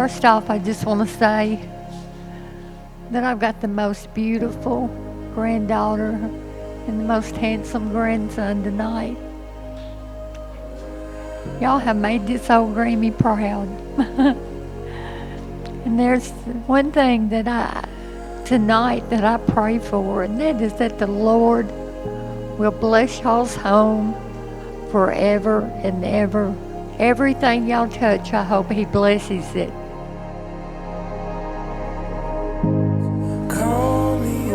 First off, I just want to say that I've got the most beautiful granddaughter and the most handsome grandson tonight. Y'all have made this old Grammy proud. And there's one thing that tonight that I pray for, and that is that the Lord will bless y'all's home forever and ever. Everything y'all touch, I hope He blesses it.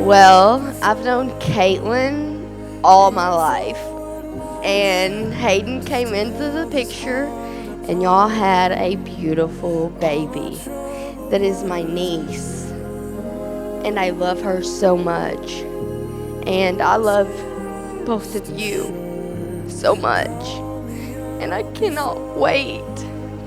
Well, I've known Caitlin all my life, and Hayden came into the picture, and y'all had a beautiful baby. That is my niece, and I love her so much, and I love both of you so much, and I cannot wait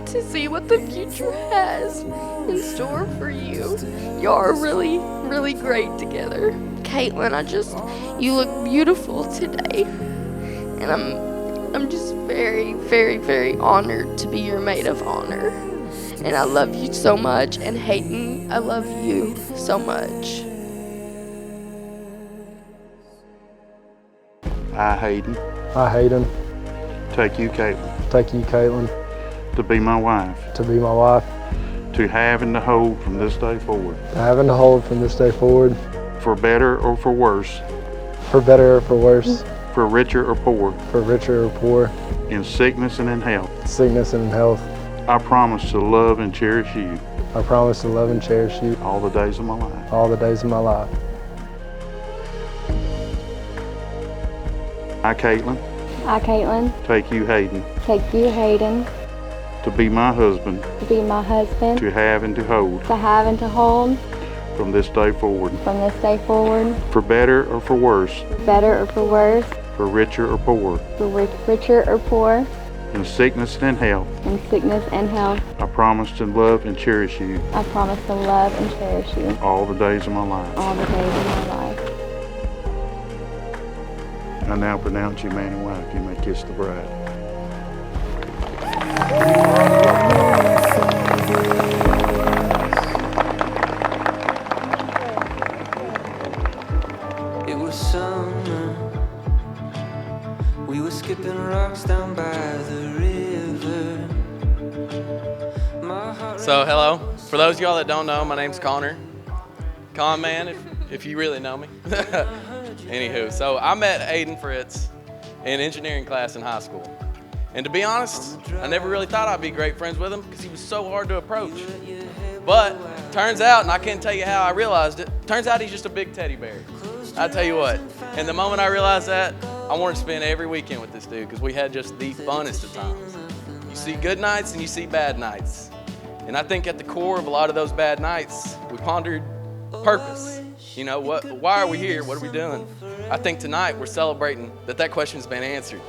to see what the future has in store for you. Y'all are really, really great together. Caitlin, you look beautiful today, and I'm just very, very, very honored to be your maid of honor. And I love you so much. And Hayden, I love you so much. I, Hayden, I, Hayden, take you, Caitlin, take you, Caitlin, to be my wife, to be my wife, to have and to hold from this day forward, to have and to hold from this day forward, for better or for worse, for better or for worse, for richer or poor, for richer or poor, in sickness and in health. sickness and in health. I promise to love and cherish you I promise to love and cherish you all the days of my life. all the days of my life. I, Caitlin, I, Caitlin, take you, Hayden, take you, Hayden, to be my husband, to be my husband, to have and to hold to have and to hold from this day forward, from this day forward, for better or for worse, better or for worse, for richer or poor, for richer or poor, in sickness and in health. in sickness and health. I promise to love and cherish you I promise to love and cherish you all the days of my life. all the days of my life. I now pronounce you man and wife. You may kiss the bride. It was summer. We were skipping rocks down by the river. My heart So hello, for those of y'all that don't know, my name's Connor. Con Man, if you really know me. Anywho, so I met Hayden Fritts in engineering class in high school. And to be honest, I never really thought I'd be great friends with him because he was so hard to approach. But turns out, and I can't tell you how I realized it, turns out he's just a big teddy bear. I tell you what, and the moment I realized that, I wanted to spend every weekend with this dude because we had just the funnest of times. You see good nights and you see bad nights. And I think at the core of a lot of those bad nights, we pondered purpose. Why are we here? What are we doing? I think tonight we're celebrating that question's been answered.